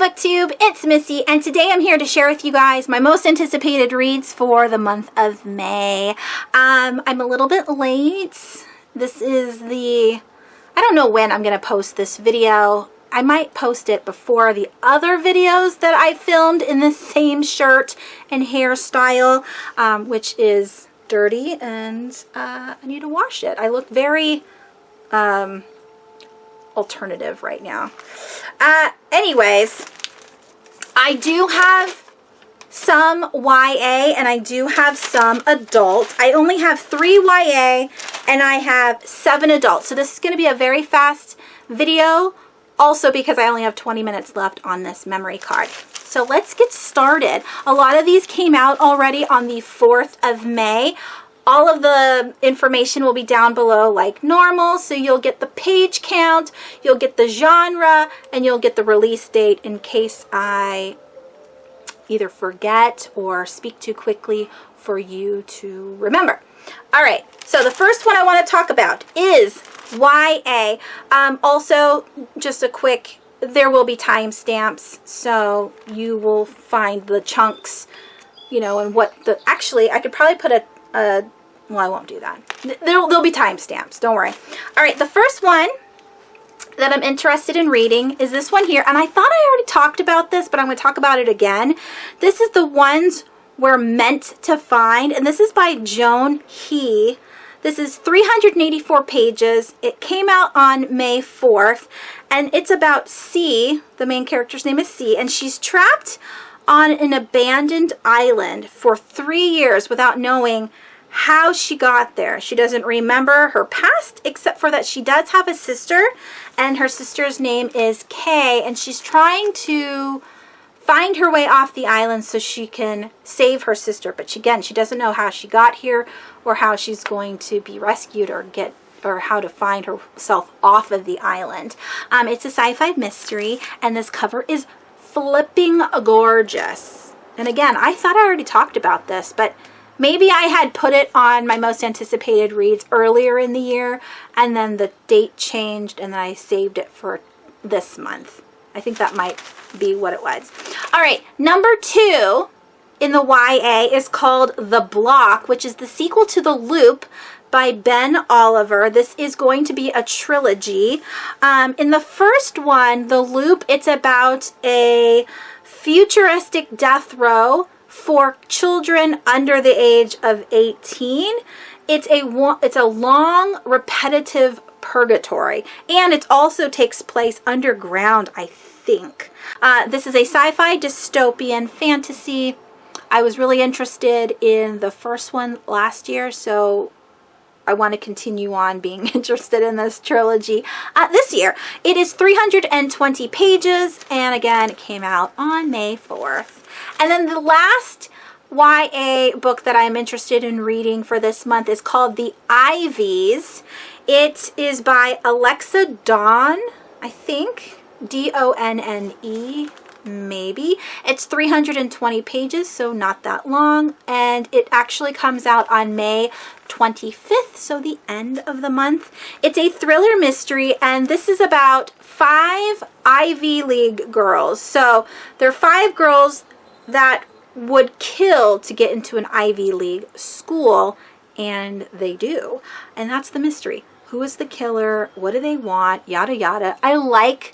BookTube, it's Missy, and today I'm here to share with you guys my most anticipated reads for the month of May. I'm a little bit late. This is I don't know when I'm going to post this video. I might post it before the other videos that I filmed in the same shirt and hairstyle, which is dirty, and I need to wash it. I look very alternative right now. Anyways, I do have some YA and I do have some adult. I only have 3 YA and I have 7 adult. So this is going to be a very fast video, also because I only have 20 minutes left on this memory card. So let's get started. A lot of these came out already on the 4th of May. All of the information will be down below like normal, so you'll get the page count, you'll get the genre, and you'll get the release date in case I either forget or speak too quickly for you to remember. All right, so the first one I want to talk about is YA. Also, just a quick, there will be timestamps, so you will find the chunks, you know, and what the, actually, I could probably put well, I won't do that. There'll be timestamps, don't worry. All right, the first one that I'm interested in reading is this one here, and I thought I already talked about this, but I'm going to talk about it again. This is The Ones We're Meant to Find, and this is by Joan He. This is 384 pages. It came out on May 4th, and it's about C. The main character's name is C, and she's trapped on an abandoned island for 3 years without knowing how she got there. She doesn't remember her past, except for that she does have a sister, and her sister's name is Kay, and she's trying to find her way off the island so she can save her sister. But again, she doesn't know how she got here or how she's going to be rescued or how to find herself off of the island. It's a sci-fi mystery, and this cover is flipping gorgeous. And again, I thought I already talked about this, but maybe I had put it on my most anticipated reads earlier in the year, and then the date changed, and then I saved it for this month. I think that might be what it was. All right, number 2 in the YA is called The Block, which is the sequel to The Loop by Ben Oliver. This is going to be a trilogy. In the first one, The Loop, it's about a futuristic death row for children under the age of 18. It's a long, repetitive purgatory, and it also takes place underground, I think. This is a sci-fi dystopian fantasy. I was really interested in the first one last year, so I want to continue on being interested in this trilogy this year. It is 320 pages, and again, it came out on May 4th. And then the last YA book that I'm interested in reading for this month is called The Ivies. It is by Alexa Dawn, I think. D-O-N-N-E, maybe. It's 320 pages, so not that long. And it actually comes out on May 25th, so the end of the month. It's a thriller mystery, and this is about 5 Ivy League girls. So there are 5 girls that would kill to get into an Ivy League school, and they do. And that's the mystery. Who is the killer? What do they want? Yada yada. I like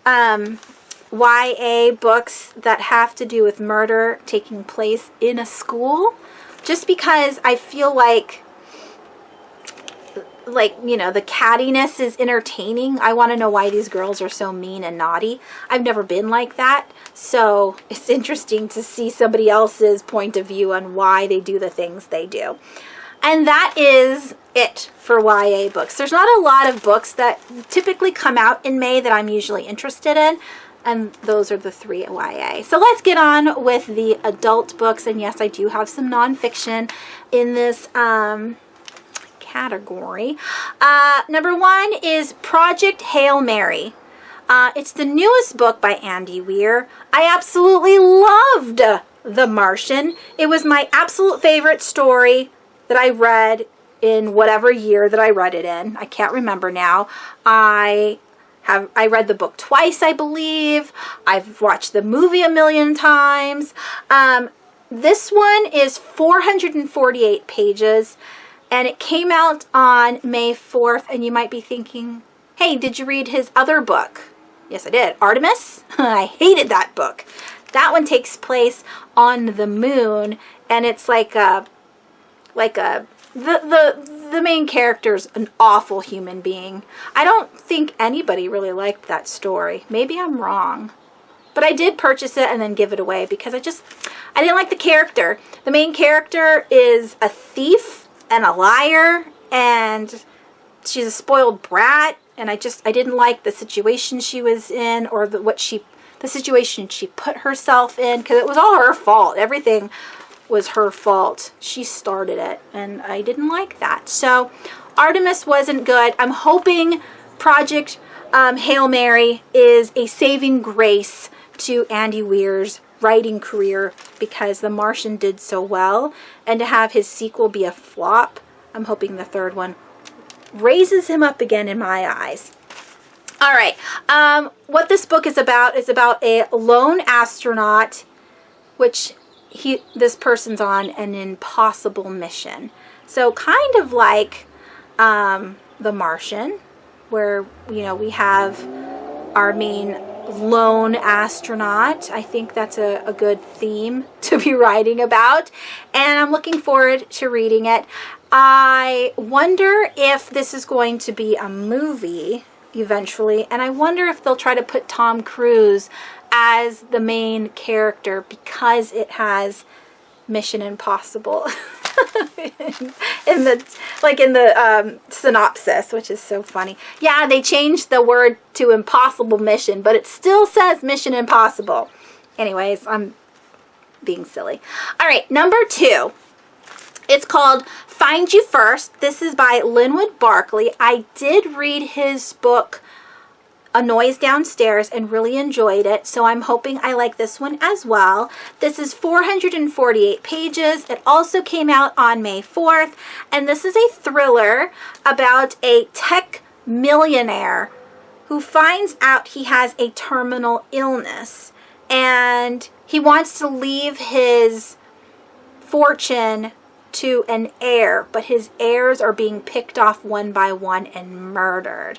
YA books that have to do with murder taking place in a school, just because I feel like, you know, the cattiness is entertaining. I want to know why these girls are so mean and naughty. I've never been like that, so it's interesting to see somebody else's point of view on why they do the things they do. And that is it for YA books. There's not a lot of books that typically come out in May that I'm usually interested in, and those are the 3 YA. So let's get on with the adult books, and yes, I do have some nonfiction in this category. Number 1 is Project Hail Mary. It's the newest book by Andy Weir. I absolutely loved The Martian. It was my absolute favorite story that I read in whatever year that I read it in. I can't remember now. I I read the book twice, I believe. I've watched the movie a million times. This one is 448 pages, and it came out on May 4th, and you might be thinking, hey, did you read his other book? Yes, I did. Artemis? I hated that book. That one takes place on the moon, and it's the main character's an awful human being. I don't think anybody really liked that story. Maybe I'm wrong. But I did purchase it and then give it away because I didn't like the character. The main character is a thief and a liar, and she's a spoiled brat, and I didn't like the situation she was in, or the situation she put herself in, because it was all her fault. Everything was her fault. She started it, and I didn't like that. So Artemis wasn't good. I'm hoping Project Hail Mary is a saving grace to Andy Weir's writing career, because The Martian did so well, and to have his sequel be a flop, I'm hoping the third one raises him up again in my eyes. All right, what this book is about a lone astronaut, which this person's on an impossible mission. So kind of like The Martian, where, you know, we have our main lone astronaut. I think that's a good theme to be writing about, and I'm looking forward to reading it. I wonder if this is going to be a movie eventually, and I wonder if they'll try to put Tom Cruise as the main character, because it has Mission Impossible in the synopsis, which is so funny. Yeah, they changed the word to Impossible Mission, but it still says Mission Impossible. Anyways, I'm being silly. All right, number 2. It's called Find You First. This is by Linwood Barkley. I did read his book, A Noise Downstairs, and really enjoyed it, so I'm hoping I like this one as well. This is 448 pages. It also came out on May 4th, and this is a thriller about a tech millionaire who finds out he has a terminal illness, and he wants to leave his fortune to an heir, but his heirs are being picked off one by one and murdered.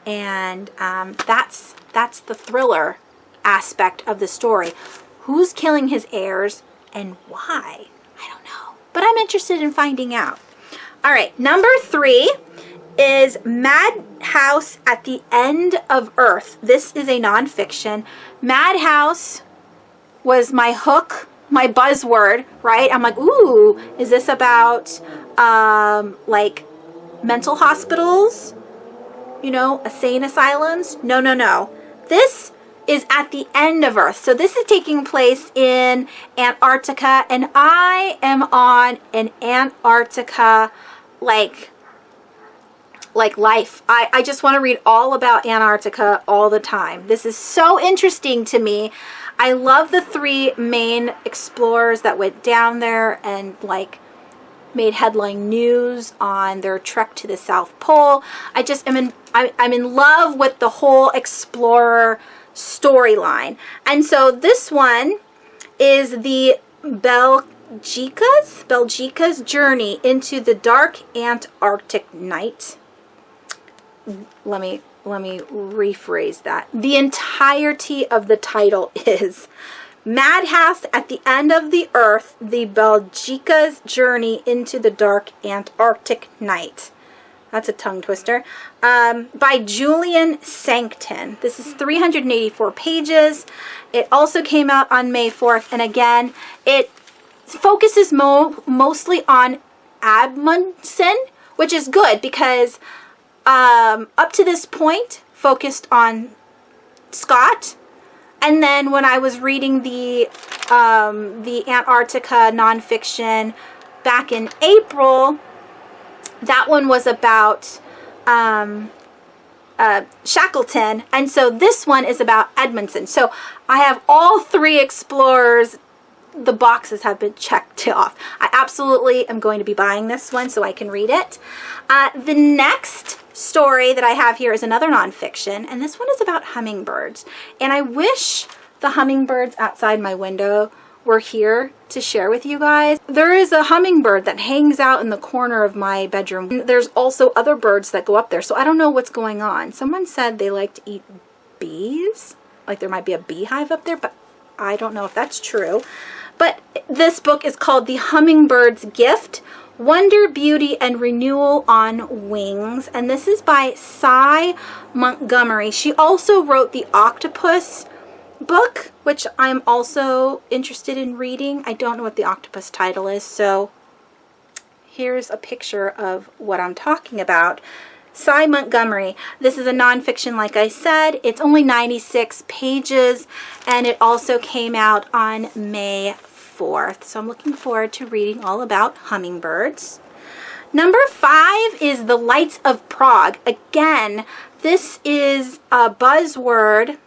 And that's the thriller aspect of the story. Who's killing his heirs and why? I don't know, but I'm interested in finding out. All right, number 3 is Madhouse at the End of Earth. This is a nonfiction. Madhouse was my hook, my buzzword, right? I'm like, ooh, is this about like mental hospitals? You know, insane asylums? No, no, no. This is at the end of Earth. So this is taking place in Antarctica, and I am on an Antarctica like life. I just want to read all about Antarctica all the time. This is so interesting to me. I love the 3 main explorers that went down there and like made headline news on their trek to the South Pole. I'm in love with the whole explorer storyline. And so this one is the Belgica's journey into the dark Antarctic night. Let me rephrase that. The entirety of the title is Madhouse at the End of the Earth, the Belgica's journey into the dark Antarctic night. That's a tongue twister. By Julian Sankton. This is 384 pages. It also came out on May 4th. And again, it focuses mostly on Amundsen, which is good because up to this point, focused on Scott. And then when I was reading the Antarctica nonfiction back in April, that one was about Shackleton, and so this one is about Edmondson. So I have all 3 explorers. The boxes have been checked off. I absolutely am going to be buying this one so I can read it. The next story that I have here is another nonfiction, and this one is about hummingbirds. And I wish the hummingbirds outside my window were here to share with you guys. There is a hummingbird that hangs out in the corner of my bedroom. There's also other birds that go up there, so I don't know what's going on. Someone said they like to eat bees, like there might be a beehive up there, but I don't know if that's true. But this book is called The Hummingbirds Gift, Wonder, Beauty, and Renewal on Wings, and this is by Cy Montgomery. She also wrote the Octopus book, which I'm also interested in reading. I don't know what the octopus title is, so here's a picture of what I'm talking about. Cy Montgomery. This is a nonfiction, like I said. It's only 96 pages, and it also came out on May 4th. So I'm looking forward to reading all about hummingbirds. Number 5 is The Lights of Prague. Again, this is a buzzword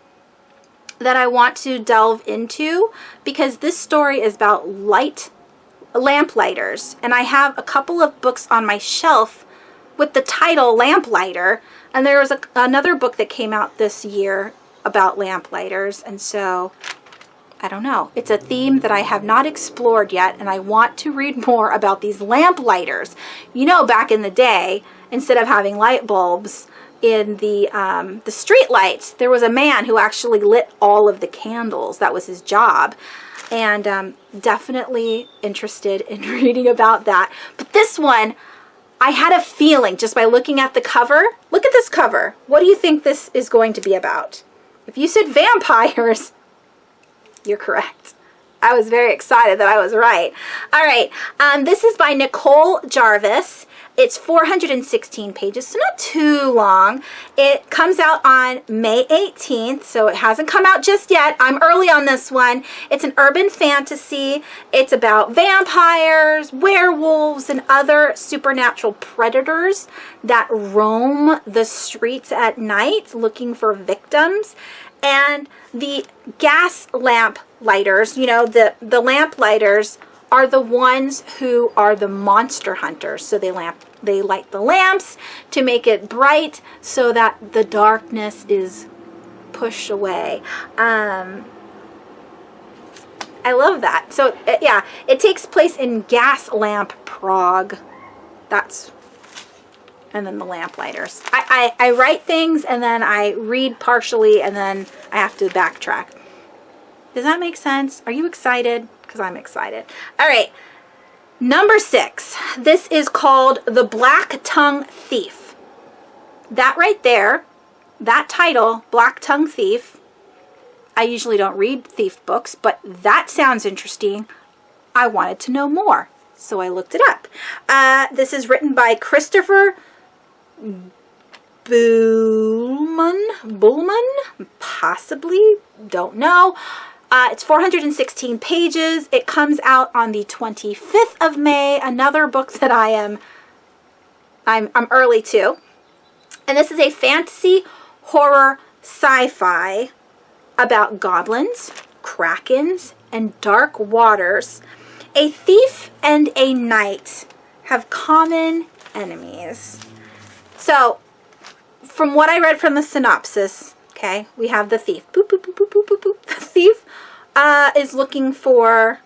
that I want to delve into because this story is about lamplighters, and I have a couple of books on my shelf with the title Lamplighter, and there was another book that came out this year about lamplighters, and so I don't know. It's a theme that I have not explored yet, and I want to read more about these lamplighters. You know, back in the day, instead of having light bulbs in the street lights, there was a man who actually lit all of the candles. That was his job, and definitely interested in reading about that. But this one, I had a feeling just by looking at the cover. Look at this cover. What do you think this is going to be about? If you said vampires, you're correct. I was very excited that I was right. All right, this is by Nicole Jarvis. It's 416 pages, so not too long. It comes out on May 18th, so it hasn't come out just yet. I'm early on this one. It's an urban fantasy. It's about vampires, werewolves, and other supernatural predators that roam the streets at night looking for victims. And the gas lamp lighters, you know, the lamp lighters are the ones who are the monster hunters. So they light the lamps to make it bright so that the darkness is pushed away. I love that. So yeah, it takes place in gas lamp Prague. And then the lamplighters. I write things and then I read partially and then I have to backtrack. Does that make sense? Are you excited? Because I'm excited. All right. Number 6. This is called The Blacktongue Theif. That right there, that title, Blacktongue Theif. I usually don't read thief books, but that sounds interesting. I wanted to know more, so I looked it up. This is written by Christopher Bullman, possibly, don't know. It's 416 pages. It comes out on the 25th of May. Another book that I'm early to. And this is a fantasy horror sci-fi about goblins, krakens, and dark waters. A thief and a knight have common enemies. So, from what I read from the synopsis, okay, we have the thief. Boop, boop, boop, boop, boop, boop, boop. The thief is looking for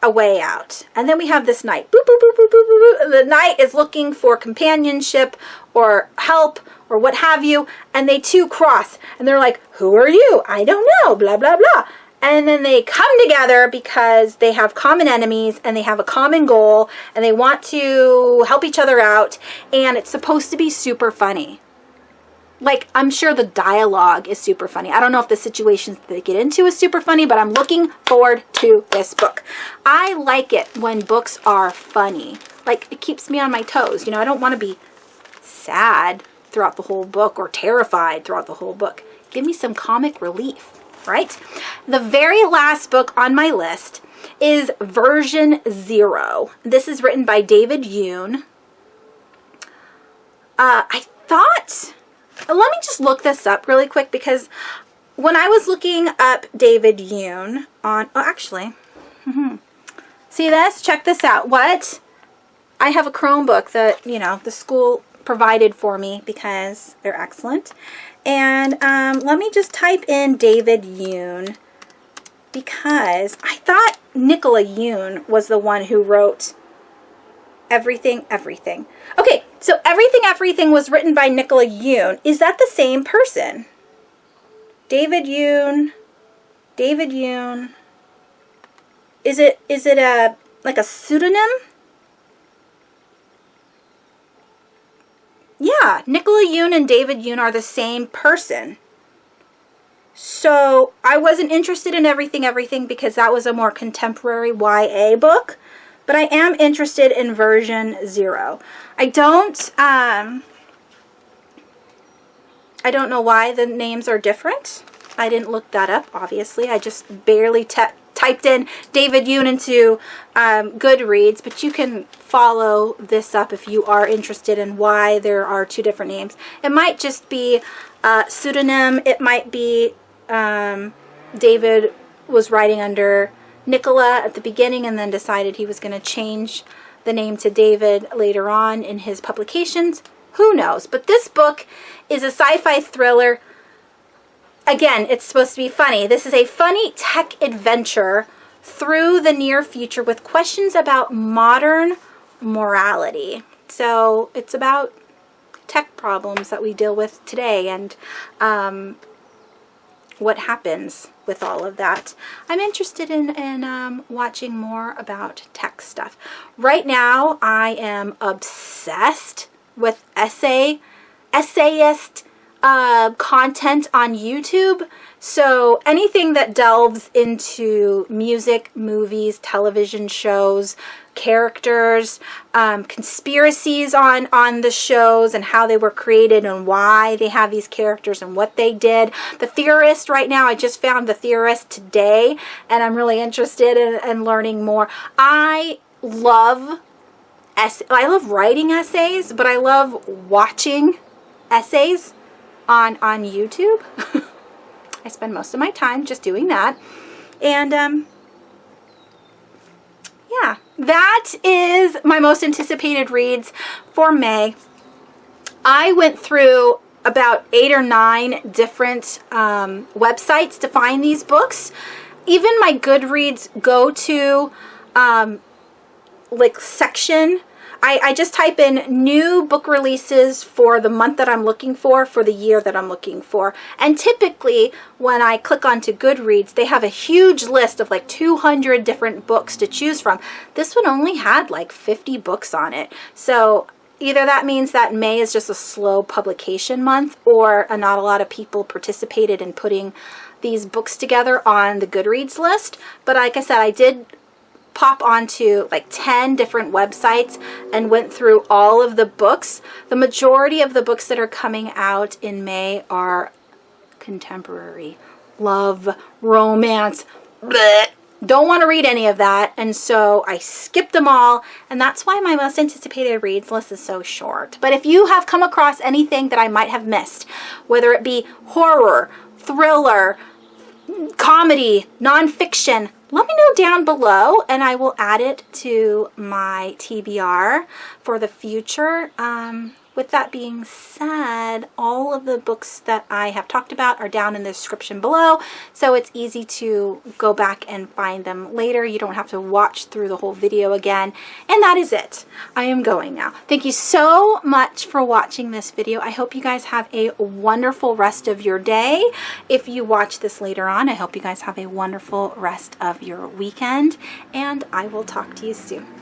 a way out. And then we have this knight. Boop, boop, boop, boop, boop, boop, boop. The knight is looking for companionship or help or what have you. And they two cross. And they're like, who are you? I don't know. Blah, blah, blah. And then they come together because they have common enemies and they have a common goal and they want to help each other out. And it's supposed to be super funny. Like, I'm sure the dialogue is super funny. I don't know if the situations they get into is super funny, but I'm looking forward to this book. I like it when books are funny. Like, it keeps me on my toes. You know, I don't want to be sad throughout the whole book or terrified throughout the whole book. Give me some comic relief, right? The very last book on my list is Version 0. This is written by David Yoon. I thought... Let me just look this up really quick because when I was looking up David Yoon on... Oh, actually. See this? Check this out. What? I have a Chromebook that, you know, the school provided for me because they're excellent. And let me just type in David Yoon, because I thought Nicola Yoon was the one who wrote Everything, Everything. Okay, so Everything, Everything was written by Nicola Yoon. Is that the same person? David Yoon. David Yoon. Is it a like a pseudonym? Yeah, Nicola Yoon and David Yoon are the same person. So I wasn't interested in Everything, Everything because that was a more contemporary YA book. But I am interested in version 0. I don't know why the names are different. I didn't look that up, obviously. I just barely typed in David Yoon into Goodreads, but you can follow this up if you are interested in why there are 2 different names. It might just be a pseudonym. It might be David was writing under Nicola at the beginning and then decided he was going to change the name to David later on in his publications. Who knows? But this book is a sci-fi thriller. Again, it's supposed to be funny. This is a funny tech adventure through the near future with questions about modern morality. So it's about tech problems that we deal with today and what happens with all of that. I'm interested in watching more about tech stuff. Right now, I am obsessed with essayist content on YouTube. So anything that delves into music, movies, television shows, characters, conspiracies on the shows and how they were created and why they have these characters and what they did. The Theorist right now, I just found The Theorist today and I'm really interested in learning more. I love writing essays, but I love watching essays on YouTube. I spend most of my time just doing that. And yeah, that is my most anticipated reads for May. I went through about 8 or 9 different websites to find these books. Even my Goodreads go-to like section, I just type in new book releases for the month that I'm looking for the year that I'm looking for. And typically when I click onto Goodreads, they have a huge list of like 200 different books to choose from. This one only had like 50 books on it. So either that means that May is just a slow publication month, or not a lot of people participated in putting these books together on the Goodreads list. But like I said, I did pop onto like 10 different websites and went through all of the books. The majority of the books that are coming out in May are contemporary, love, romance. Bleh. Don't want to read any of that, and so I skipped them all, and that's why my most anticipated reads list is so short. But if you have come across anything that I might have missed, whether it be horror, thriller, comedy, nonfiction, let me know down below and I will add it to my TBR for the future. With that being said, all of the books that I have talked about are down in the description below, so it's easy to go back and find them later. You don't have to watch through the whole video again. And that is it. I am going now. Thank you so much for watching this video. I hope you guys have a wonderful rest of your day. If you watch this later on, I hope you guys have a wonderful rest of your weekend, and I will talk to you soon.